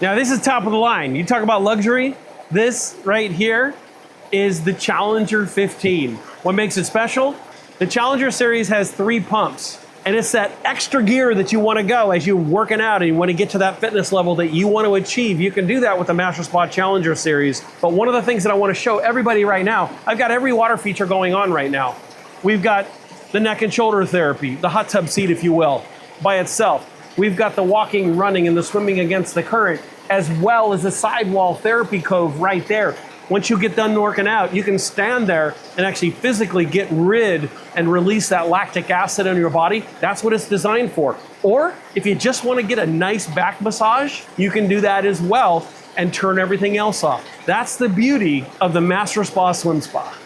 Now this is top of the line. You talk about luxury, this right here is the Challenger 15. What makes it special? The Challenger series has 3 pumps, and it's that extra gear that you want to go as you're working out and you want to get to that fitness level that you want to achieve. You can do that with the Master Spa Challenger series. But one of the things that I want to show everybody right now, I've got every water feature going on right now. We've got the neck and shoulder therapy, the hot tub seat, if you will, by itself. We've got the walking, running, and the swimming against the current, as well as the sidewall therapy cove right there. Once you get done working out, you can stand there and actually physically get rid and release that lactic acid in your body. That's what it's designed for. Or if you just want to get a nice back massage, you can do that as well and turn everything else off. That's the beauty of the Master Spa Swim Spa.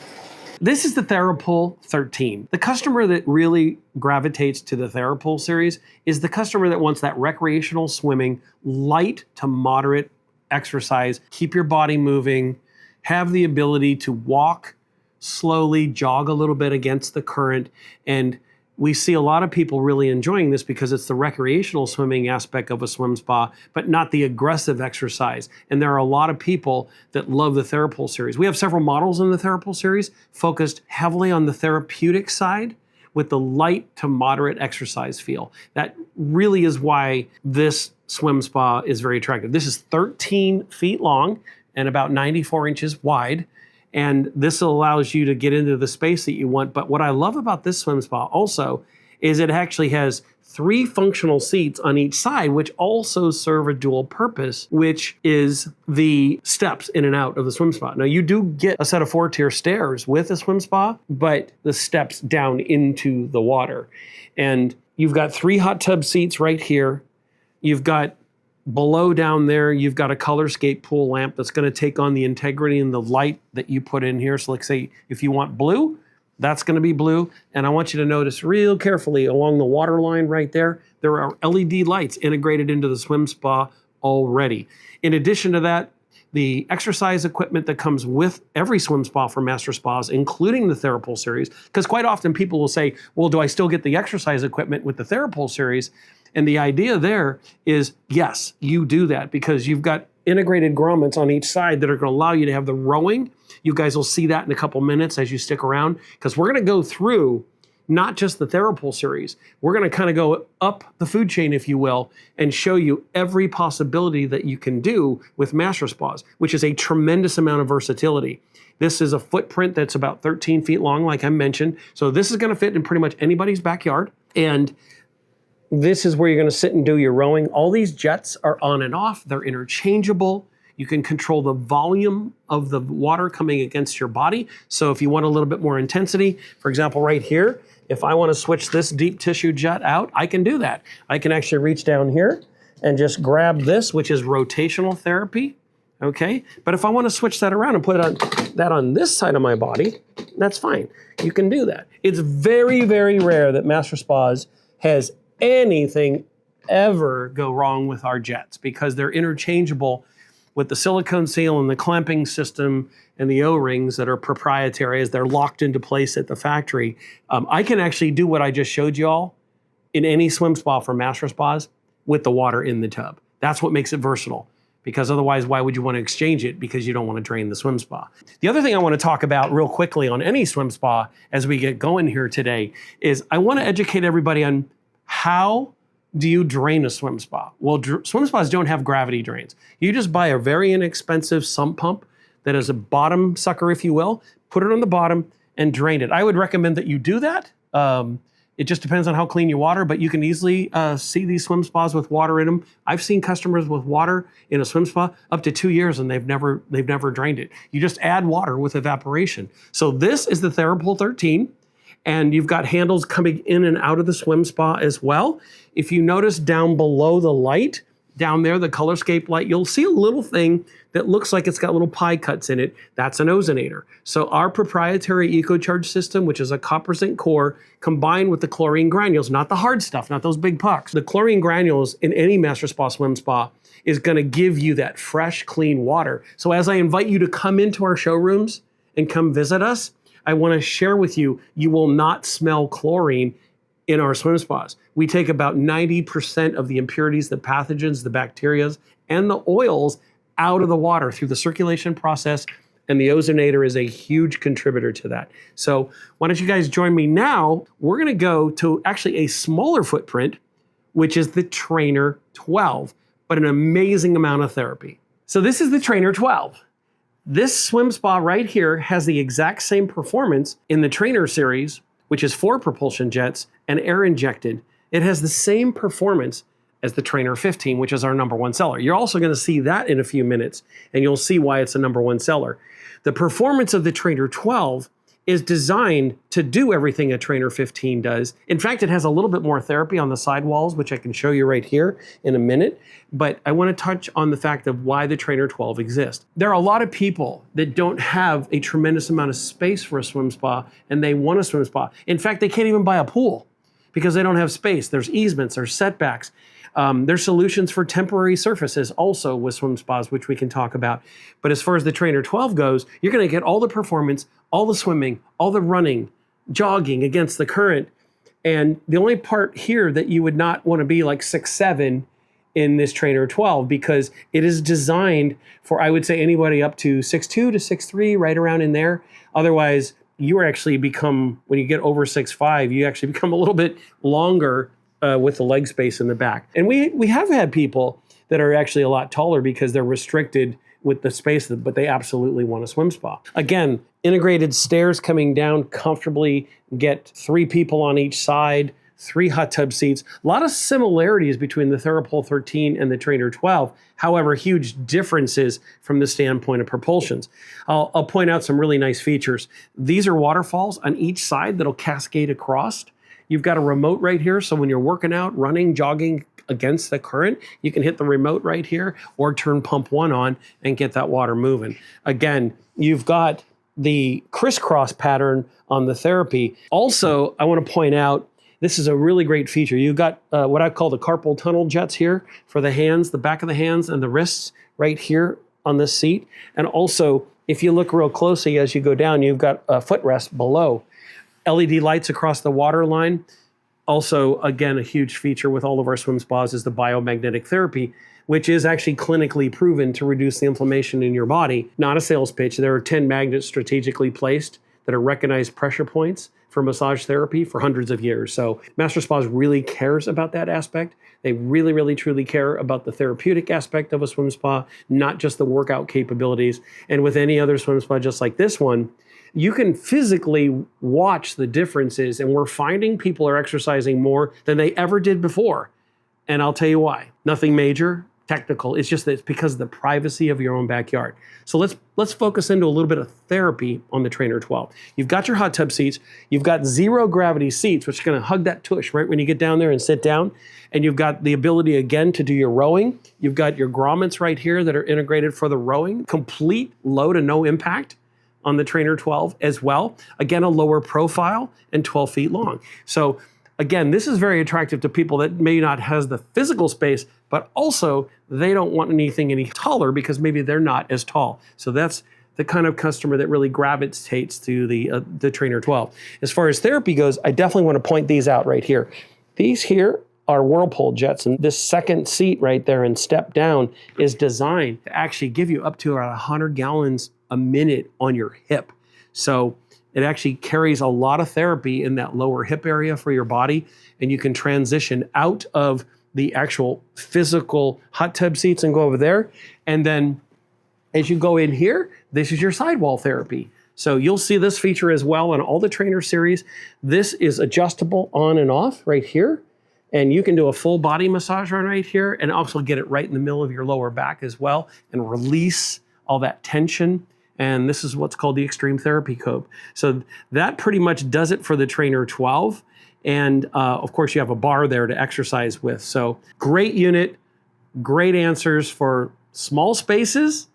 This is the TheraPool 13. The customer that really gravitates to the TheraPool series is the customer that wants that recreational swimming, light to moderate exercise, keep your body moving, have the ability to walk slowly, jog a little bit against the current. And we see a lot of people really enjoying this because it's the recreational swimming aspect of a swim spa, but not the aggressive exercise. And there are a lot of people that love the TheraPool series. We have several models in the TheraPool series focused heavily on the therapeutic side with the light to moderate exercise feel. That really is why this swim spa is very attractive. This is 13 feet long and about 94 inches wide. And this allows you to get into the space that you want. But what I love about this swim spa also is it actually has 3 functional seats on each side, which also serve a dual purpose, which is the steps in and out of the swim spa. Now you do get a set of 4-tier stairs with a swim spa, but the steps down into the water. And you've got 3 hot tub seats right here. You've got below down there, you've got a colorscape pool lamp that's going to take on the integrity and the light that you put in here. So like say, if you want blue, that's going to be blue. And I want you to notice real carefully along the water line right there, there are LED lights integrated into the swim spa already. In addition to that, the exercise equipment that comes with every swim spa for Master Spas, including the TheraPool series, because quite often people will say, well, do I still get the exercise equipment with the TheraPool series? And the idea there is, yes, you do that because you've got integrated grommets on each side that are going to allow you to have the rowing. You guys will see that in a couple minutes as you stick around, because we're going to go through not just the TheraPool series. We're going to kind of go up the food chain, if you will, and show you every possibility that you can do with Master Spas, which is a tremendous amount of versatility. This is a footprint that's about 13 feet long, like I mentioned. So this is going to fit in pretty much anybody's backyard. And this is where you're going to sit and do your rowing. All these jets are on and off. They're interchangeable. You can control the volume of the water coming against your body. So if you want a little bit more intensity, for example, right here, if I want to switch this deep tissue jet out, I can do that. I can actually reach down here and just grab this, which is rotational therapy. Okay, but if I want to switch that around and put that on this side of my body, that's fine. You can do that. It's very, very rare that Master Spas has anything ever go wrong with our jets because they're interchangeable with the silicone seal and the clamping system and the O-rings that are proprietary as they're locked into place at the factory. I can actually do what I just showed you all in any swim spa for Master Spas with the water in the tub. That's what makes it versatile, because otherwise, why would you want to exchange it? Because you don't want to drain the swim spa. The other thing I want to talk about real quickly on any swim spa as we get going here today is I want to educate everybody on how do you drain a swim spa? Well, swim spas don't have gravity drains. You just buy a very inexpensive sump pump that is a bottom sucker, if you will, put it on the bottom and drain it. I would recommend that you do that. It just depends on how clean your water, but you can easily see these swim spas with water in them. I've seen customers with water in a swim spa up to 2 years and they've never drained it. You just add water with evaporation. So this is the TheraPool 13. And you've got handles coming in and out of the swim spa as well. If you notice down below the light, down there, the colorscape light, you'll see a little thing that looks like it's got little pie cuts in it. That's an ozonator. So our proprietary EcoCharge system, which is a copper zinc core, combined with the chlorine granules, not the hard stuff, not those big pucks. The chlorine granules in any Master Spa swim spa is gonna give you that fresh, clean water. So as I invite you to come into our showrooms and come visit us, I want to share with you, you will not smell chlorine in our swim spas. We take about 90% of the impurities, the pathogens, the bacteria, and the oils out of the water through the circulation process, and the ozonator is a huge contributor to that. So why don't you guys join me now? We're gonna go to actually a smaller footprint, which is the Trainer 12, but an amazing amount of therapy. So this is the Trainer 12. This swim spa right here has the exact same performance in the Trainer series, which is 4 propulsion jets and air injected. It has the same performance as the Trainer 15, which is our #1 seller. You're also gonna see that in a few minutes, and you'll see why it's a #1 seller. The performance of the Trainer 12 is designed to do everything a Trainer 15 does. In fact, it has a little bit more therapy on the sidewalls, which I can show you right here in a minute. But I want to touch on the fact of why the Trainer 12 exists. There are a lot of people that don't have a tremendous amount of space for a swim spa, and they want a swim spa. In fact, they can't even buy a pool because they don't have space. There's easements, there's setbacks. There's solutions for temporary surfaces also with swim spas, which we can talk about. But as far as the Trainer 12 goes, you're gonna get all the performance, all the swimming, all the running, jogging against the current. And the only part here that you would not wanna be like 6'7" in this Trainer 12, because it is designed for, I would say, anybody up to 6'2" to 6'3", right around in there. Otherwise, you actually become, when you get over 6'5", you actually become a little bit longer with the leg space in the back. And we have had people that are actually a lot taller because they're restricted with the space, but they absolutely want a swim spa. Again, integrated stairs coming down comfortably, get 3 people on each side, 3 hot tub seats. A lot of similarities between the TheraPool 13 and the Trainer 12. However, huge differences from the standpoint of propulsions. I'll point out some really nice features. These are waterfalls on each side that'll cascade across. You've got a remote right here, so when you're working out, running, jogging against the current, you can hit the remote right here or turn pump 1 on and get that water moving. Again, you've got the crisscross pattern on the therapy. Also, I want to point out, this is a really great feature. You've got what I call the carpal tunnel jets here for the hands, the back of the hands and the wrists right here on this seat. And also, if you look real closely as you go down, you've got a footrest below. LED lights across the water line. Also, again, a huge feature with all of our swim spas is the biomagnetic therapy, which is actually clinically proven to reduce the inflammation in your body. Not a sales pitch. There are 10 magnets strategically placed that are recognized pressure points for massage therapy for hundreds of years. So Master Spas really cares about that aspect. They really, really, truly care about the therapeutic aspect of a swim spa, not just the workout capabilities. And with any other swim spa, just like this one, you can physically watch the differences, and we're finding people are exercising more than they ever did before. And I'll tell you why. Nothing major, technical. It's just that it's because of the privacy of your own backyard. So let's focus into a little bit of therapy on the Trainer 12. You've got your hot tub seats. You've got 0 gravity seats, which are going to hug that tush right when you get down there and sit down. And you've got the ability, again, to do your rowing. You've got your grommets right here that are integrated for the rowing. Complete low to no impact on the Trainer 12 as well. Again, a lower profile and 12 feet long. So again, this is very attractive to people that may not have the physical space, but also they don't want anything any taller because maybe they're not as tall. So that's the kind of customer that really gravitates to the Trainer 12. As far as therapy goes, I definitely want to point these out right here. These here are Whirlpool jets, and this second seat right there and step down is designed to actually give you up to around 100 gallons a minute on your hip. So it actually carries a lot of therapy in that lower hip area for your body, and you can transition out of the actual physical hot tub seats and go over there. And then as you go in here, this is your sidewall therapy. So you'll see this feature as well in all the Trainer series. This is adjustable on and off right here. And you can do a full body massage right here and also get it right in the middle of your lower back as well and release all that tension. And this is what's called the Extreme Therapy Cove. So that pretty much does it for the Trainer 12. And of course, you have a bar there to exercise with. So great unit, great answers for small spaces,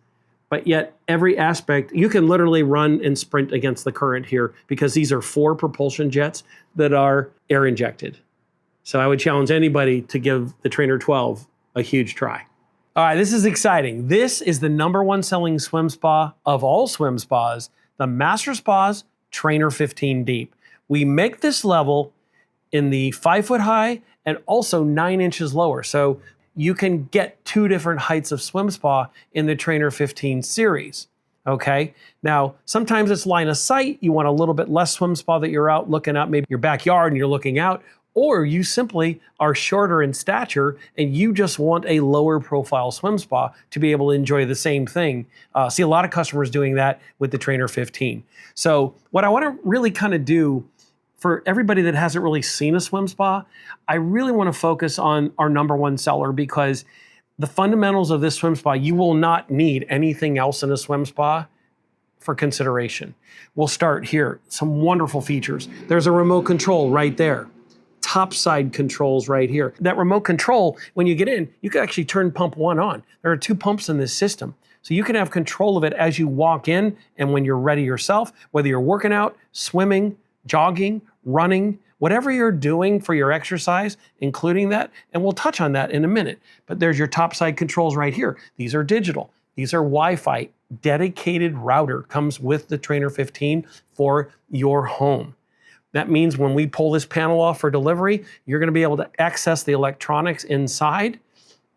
but yet every aspect, you can literally run and sprint against the current here because these are 4 propulsion jets that are air injected. So I would challenge anybody to give the Trainer 12 a huge try. All right, this is exciting. This is the #1 selling swim spa of all swim spas, the Master Spas Trainer 15 Deep. We make this level in the 5 foot high and also 9 inches lower. So you can get 2 different heights of swim spa in the Trainer 15 series. Okay, now sometimes it's line of sight. You want a little bit less swim spa that you're out looking out maybe your backyard and you're looking out, or you simply are shorter in stature and you just want a lower profile swim spa to be able to enjoy the same thing. See a lot of customers doing that with the Trainer 15. So what I want to really kind of do for everybody that hasn't really seen a swim spa, I really want to focus on our #1 seller, because the fundamentals of this swim spa, you will not need anything else in a swim spa for consideration. We'll start here. Some wonderful features. There's a remote control right there. Top side controls right here. That remote control, when you get in, you can actually turn pump 1 on. There are 2 pumps in this system. So you can have control of it as you walk in and when you're ready yourself, whether you're working out, swimming, jogging, running, whatever you're doing for your exercise, including that, and we'll touch on that in a minute. But there's your top side controls right here. These are digital. These are Wi-Fi. Dedicated router comes with the Trainer 15 for your home. That means when we pull this panel off for delivery, you're going to be able to access the electronics inside,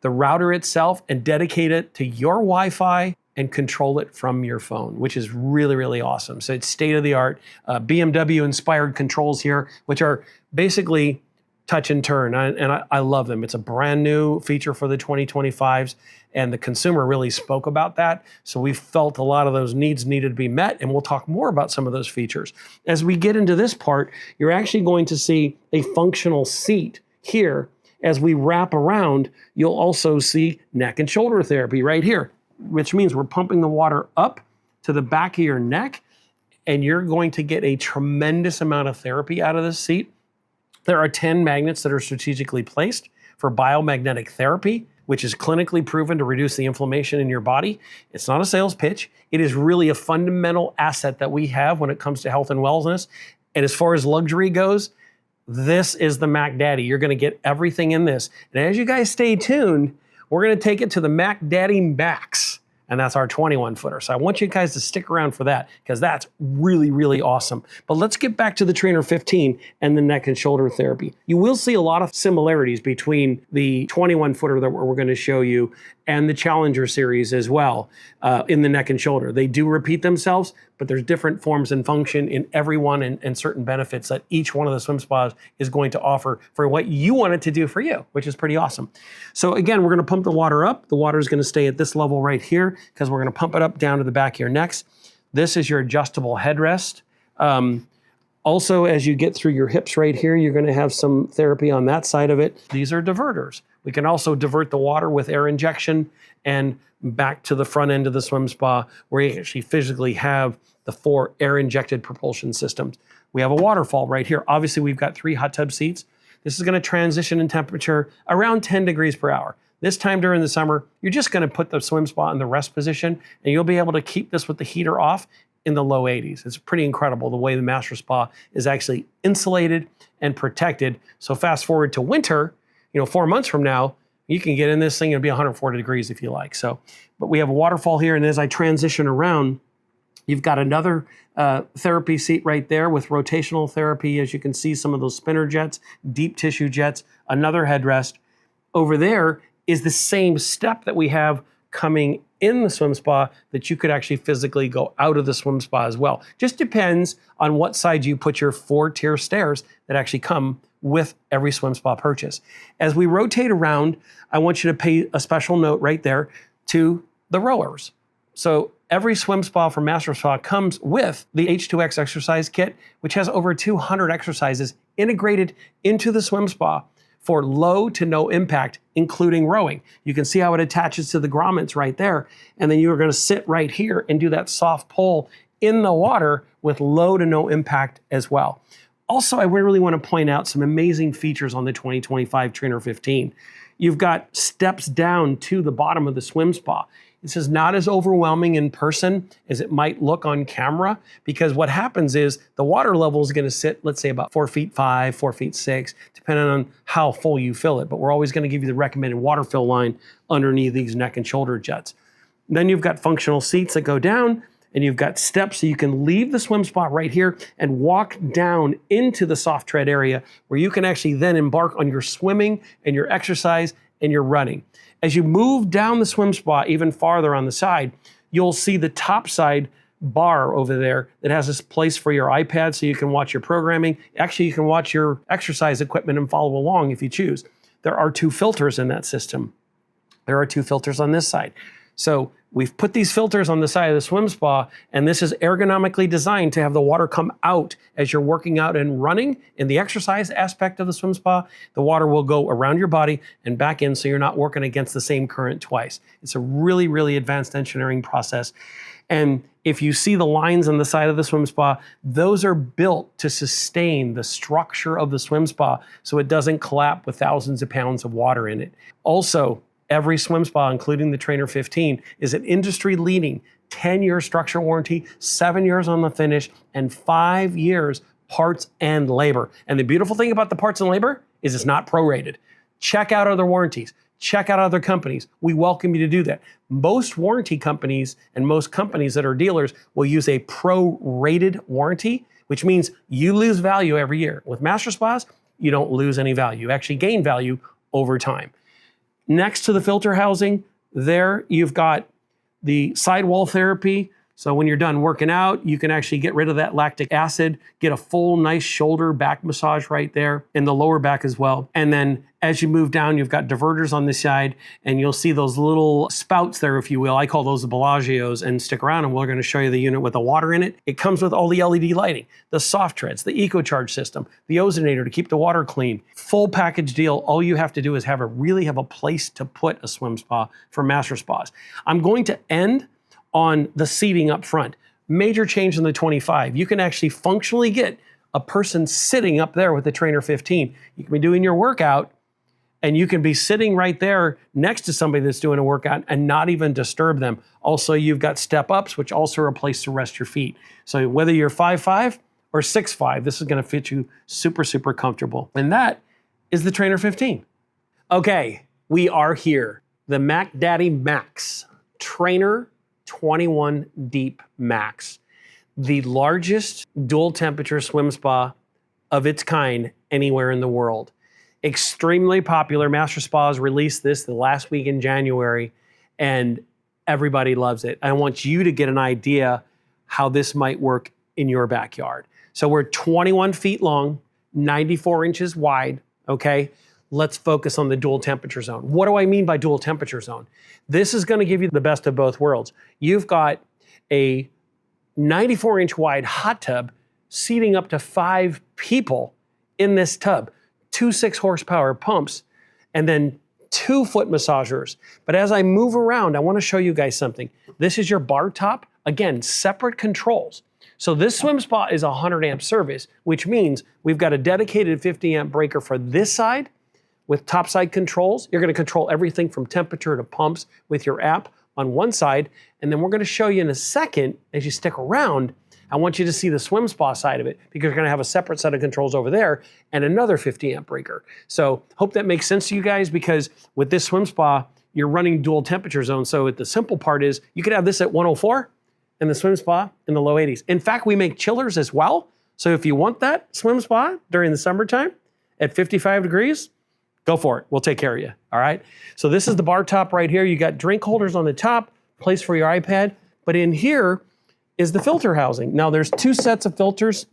the router itself, and dedicate it to your Wi-Fi and control it from your phone, which is really, really awesome. So it's state-of-the-art BMW-inspired controls here, which are basically touch and turn, and I love them. It's a brand new feature for the 2025s, and the consumer really spoke about that. So we felt a lot of those needs needed to be met, and we'll talk more about some of those features. As we get into this part, you're actually going to see a functional seat here. As we wrap around, you'll also see neck and shoulder therapy right here, which means we're pumping the water up to the back of your neck, and you're going to get a tremendous amount of therapy out of this seat. There are 10 magnets that are strategically placed for biomagnetic therapy, which is clinically proven to reduce the inflammation in your body. It's not a sales pitch. It is really a fundamental asset that we have when it comes to health and wellness. And as far as luxury goes, this is the Mac Daddy. You're going to get everything in this. And as you guys stay tuned, we're going to take it to the Mac Daddy Max, and that's our 21-footer. So I want you guys to stick around for that, because that's really, really awesome. But let's get back to the Trainer 15 and the neck and shoulder therapy. You will see a lot of similarities between the 21-footer that we're going to show you and the Challenger series as well in the neck and shoulder. They do repeat themselves, but there's different forms and function in every one, and certain benefits that each one of the swim spas is going to offer for what you want it to do for you, which is pretty awesome. So again, we're going to pump the water up. The water is going to stay at this level right here, because we're going to pump it up down to the back of your necks. This is your adjustable headrest. Also, as you get through your hips right here, you're going to have some therapy on that side of it. These are diverters. We can also divert the water with air injection and back to the front end of the swim spa, where you actually physically have the 4 air-injected propulsion systems. We have a waterfall right here. Obviously, we've got 3 hot tub seats. This is going to transition in temperature around 10 degrees per hour. This time during the summer, you're just going to put the swim spa in the rest position, and you'll be able to keep this with the heater off in the low 80s. It's pretty incredible the way the Master Spa is actually insulated and protected. So fast forward to winter, 4 months from now, you can get in this thing, it'll be 140 degrees if you like. So, but we have a waterfall here, and as I transition around, you've got another therapy seat right there with rotational therapy. As you can see, some of those spinner jets, deep tissue jets, another headrest. Over there is the same step that we have coming in the swim spa that you could actually physically go out of the swim spa as well. Just depends on what side you put your 4-tier stairs that actually come with every swim spa purchase. As we rotate around, I want you to pay a special note right there to the rowers. So every swim spa from Master Spa comes with the H2X exercise kit, which has over 200 exercises integrated into the swim spa for low to no impact, including rowing. You can see how it attaches to the grommets right there. And then you're gonna sit right here and do that soft pull in the water with low to no impact as well. Also, I really wanna point out some amazing features on the 2025 Trainer 15. You've got steps down to the bottom of the swim spa. This is not as overwhelming in person as it might look on camera, because what happens is the water level is going to sit, let's say about 4'5", 4'6", depending on how full you fill it. But we're always going to give you the recommended water fill line underneath these neck and shoulder jets. Then you've got functional seats that go down, and you've got steps so you can leave the swim spot right here and walk down into the soft tread area, where you can actually then embark on your swimming and your exercise and you're running. As you move down the swim spa even farther on the side, you'll see the top side bar over there that has this place for your iPad so you can watch your programming. Actually, you can watch your exercise equipment and follow along if you choose. There are 2 filters in that system. There are 2 filters on this side. So we've put these filters on the side of the swim spa, and this is ergonomically designed to have the water come out as you're working out and running. In the exercise aspect of the swim spa, the water will go around your body and back in so you're not working against the same current twice. It's a really, really advanced engineering process. And if you see the lines on the side of the swim spa, those are built to sustain the structure of the swim spa so it doesn't collapse with thousands of pounds of water in it. Also, every swim spa, including the Trainer 15, is an industry-leading 10-year structure warranty, 7 years on the finish, and 5 years parts and labor. And the beautiful thing about the parts and labor is it's not prorated. Check out other warranties. Check out other companies. We welcome you to do that. Most warranty companies and most companies that are dealers will use a prorated warranty, which means you lose value every year. With Master Spas, you don't lose any value. You actually gain value over time. Next to the filter housing, there you've got the sidewall therapy. So when you're done working out, you can actually get rid of that lactic acid, get a full nice shoulder back massage right there, and the lower back as well. And then as you move down, you've got diverters on this side, and you'll see those little spouts there, if you will. I call those the Bellagios, and stick around and we're gonna show you the unit with the water in it. It comes with all the LED lighting, the soft treads, the EcoCharge system, the ozonator to keep the water clean. Full package deal. All you have to do is really have a place to put a swim spa for Master Spas. I'm going to end on the seating up front. Major change in the 25. You can actually functionally get a person sitting up there with the Trainer 15. You can be doing your workout and you can be sitting right there next to somebody that's doing a workout and not even disturb them. Also, you've got step ups, which also are a place to rest your feet. So whether you're 5'5" or 6'5", this is gonna fit you super, super comfortable. And that is the Trainer 15. Okay, we are here. The Mac Daddy Max Trainer 21 Deep Max, the largest dual temperature swim spa of its kind anywhere in the world. Extremely popular. Master Spas released this the last week in January, and everybody loves it. I want you to get an idea how this might work in your backyard. So we're 21 feet long, 94 inches wide, okay? Let's focus on the dual temperature zone. What do I mean by dual temperature zone? This is gonna give you the best of both worlds. You've got a 94-inch wide hot tub seating up to 5 people in this tub, 2 6-horsepower pumps, and then 2 foot massagers. But as I move around, I wanna show you guys something. This is your bar top. Again, separate controls. So this swim spa is a 100 amp service, which means we've got a dedicated 50 amp breaker for this side. With topside controls, you're gonna control everything from temperature to pumps with your app on one side. And then we're gonna show you in a second, as you stick around, I want you to see the swim spa side of it because you're gonna have a separate set of controls over there and another 50 amp breaker. So hope that makes sense to you guys, because with this swim spa, you're running dual temperature zone. So the simple part is you could have this at 104 and the swim spa in the low 80s. In fact, we make chillers as well. So if you want that swim spa during the summertime at 55 degrees, go for it. We'll take care of you, all right? So this is the bar top right here. You got drink holders on the top, place for your iPad, but in here is the filter housing. Now there's 2 sets of filters.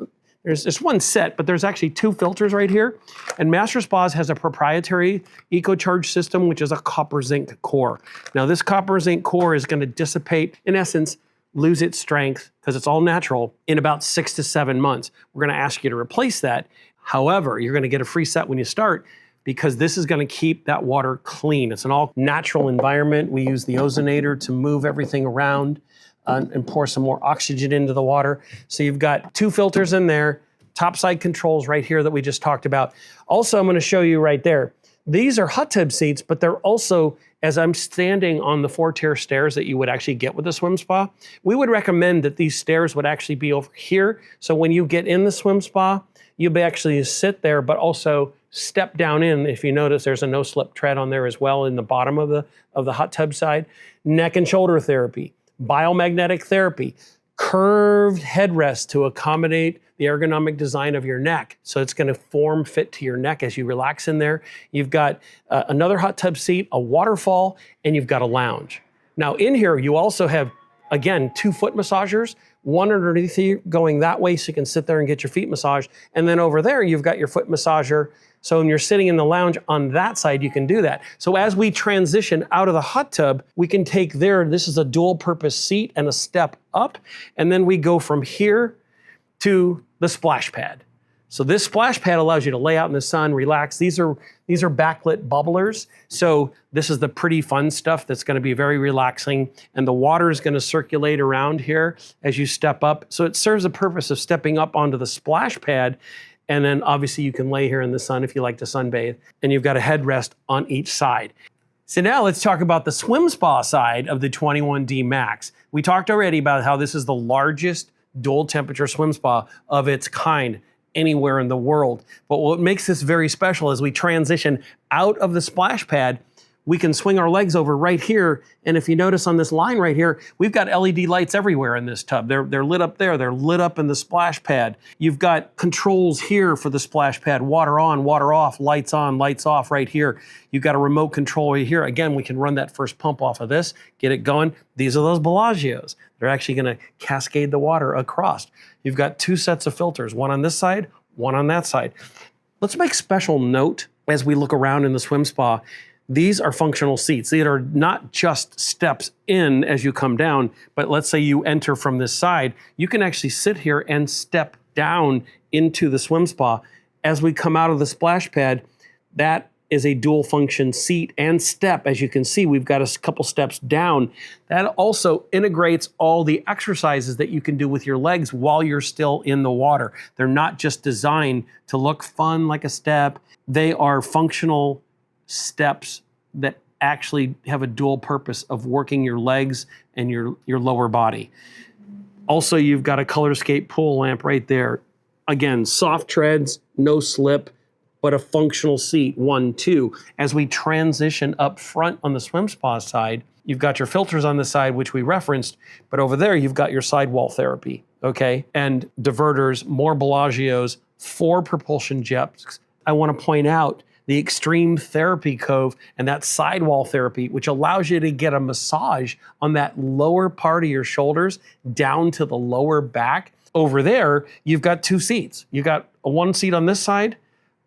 There's one set, but there's actually 2 filters right here. And Master Spas has a proprietary EcoCharge system, which is a copper zinc core. Now this copper zinc core is gonna dissipate, in essence, lose its strength, because it's all natural, in about 6 to 7 months. We're gonna ask you to replace that. However, you're gonna get a free set when you start, because this is gonna keep that water clean. It's an all natural environment. We use the ozonator to move everything around and pour some more oxygen into the water. So you've got 2 filters in there, topside controls right here that we just talked about. Also, I'm gonna show you right there. These are hot tub seats, but they're also, as I'm standing on the 4-tier stairs that you would actually get with a swim spa, we would recommend that these stairs would actually be over here. So when you get in the swim spa, you'll be actually sit there, but also step down in. If you notice, there's a no-slip tread on there as well in the bottom of the hot tub side. Neck and shoulder therapy, biomagnetic therapy, curved headrest to accommodate the ergonomic design of your neck. So it's gonna form fit to your neck as you relax in there. You've got another hot tub seat, a waterfall, and you've got a lounge. Now in here, you also have, again, 2 foot massagers, one underneath you going that way so you can sit there and get your feet massaged. And then over there, you've got your foot massager. So when you're sitting in the lounge on that side, you can do that. So as we transition out of the hot tub, we can take this is a dual purpose seat and a step up. And then we go from here to the splash pad. So this splash pad allows you to lay out in the sun, relax. These are backlit bubblers. So this is the pretty fun stuff that's gonna be very relaxing. And the water is gonna circulate around here as you step up. So it serves the purpose of stepping up onto the splash pad. And then obviously you can lay here in the sun if you like to sunbathe. And you've got a headrest on each side. So now let's talk about the swim spa side of the 21D Max. We talked already about how this is the largest dual temperature swim spa of its kind anywhere in the world. But what makes this very special is we transition out of the splash pad, we can swing our legs over right here. And if you notice on this line right here, we've got LED lights everywhere in this tub. They're lit up there, they're lit up in the splash pad. You've got controls here for the splash pad, water on, water off, lights on, lights off right here. You've got a remote control right here. Again, we can run that first pump off of this, get it going. These are those Bellagios. They're actually gonna cascade the water across. You've got 2 sets of filters, one on this side, one on that side. Let's make special note as we look around in the swim spa. These are functional seats. These are not just steps in as you come down, but let's say you enter from this side, you can actually sit here and step down into the swim spa. As we come out of the splash pad, that is a dual function seat and step. As you can see, we've got a couple steps down. That also integrates all the exercises that you can do with your legs while you're still in the water. They're not just designed to look fun like a step. They are functional steps that actually have a dual purpose of working your legs and your lower body. Also, you've got a Colorscape pool lamp right there. Again, soft treads, no slip, but a functional seat, 1, 2. As we transition up front on the swim spa side, you've got your filters on the side, which we referenced, but over there, you've got your sidewall therapy, okay? And diverters, more Bellagios, 4 propulsion jets. I wanna point out the extreme therapy cove and that sidewall therapy, which allows you to get a massage on that lower part of your shoulders down to the lower back. Over there, you've got 2 seats. You've got one seat on this side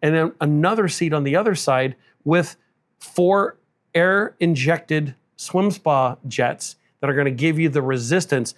and then another seat on the other side with 4 air-injected swim spa jets that are gonna give you the resistance.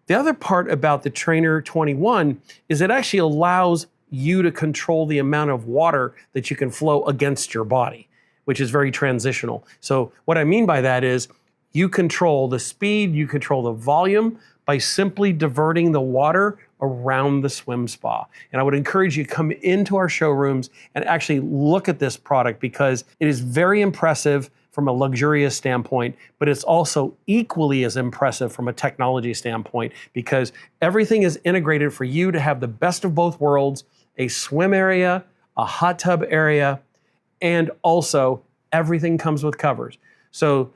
The other part about the Trainer 21 is it actually allows you to control the amount of water that you can flow against your body, which is very transitional. So what I mean by that is you control the speed, you control the volume by simply diverting the water around the swim spa. And I would encourage you to come into our showrooms and actually look at this product because it is very impressive from a luxurious standpoint, but it's also equally as impressive from a technology standpoint because everything is integrated for you to have the best of both worlds, a swim area, a hot tub area, and also everything comes with covers. So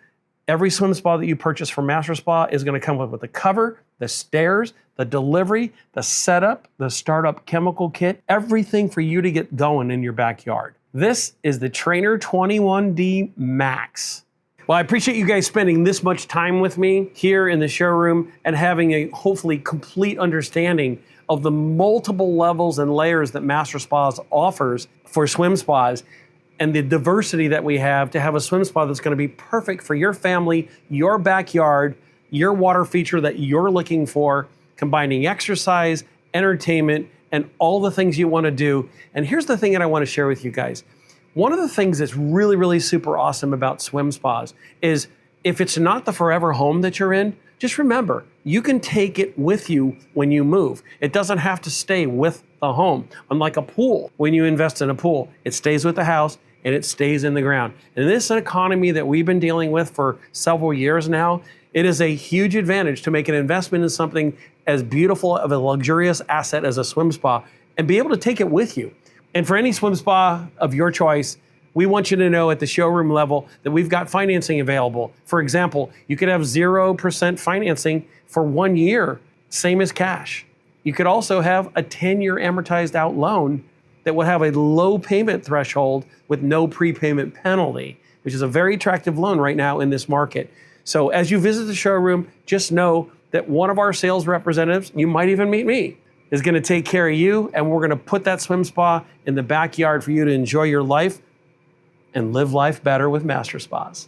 every swim spa that you purchase from Master Spa is gonna come with the cover, the stairs, the delivery, the setup, the startup chemical kit, everything for you to get going in your backyard. This is the Trainer 21D Max. Well, I appreciate you guys spending this much time with me here in the showroom and having a hopefully complete understanding of the multiple levels and layers that Master Spas offers for swim spas and the diversity that we have to have a swim spa that's gonna be perfect for your family, your backyard, your water feature that you're looking for, combining exercise, entertainment, and all the things you wanna do. And here's the thing that I wanna share with you guys. One of the things that's really, really super awesome about swim spas is if it's not the forever home that you're in, just remember, you can take it with you when you move. It doesn't have to stay with the home. Unlike a pool, when you invest in a pool, it stays with the house and it stays in the ground. And this is an economy that we've been dealing with for several years now. It is a huge advantage to make an investment in something as beautiful of a luxurious asset as a swim spa and be able to take it with you. And for any swim spa of your choice, we want you to know at the showroom level that we've got financing available. For example, you could have 0% financing for 1 year, same as cash. You could also have a 10-year amortized out loan that would have a low payment threshold with no prepayment penalty, which is a very attractive loan right now in this market. So as you visit the showroom, just know that one of our sales representatives, you might even meet me, is gonna take care of you, and we're gonna put that swim spa in the backyard for you to enjoy your life and live life better with Master Spas.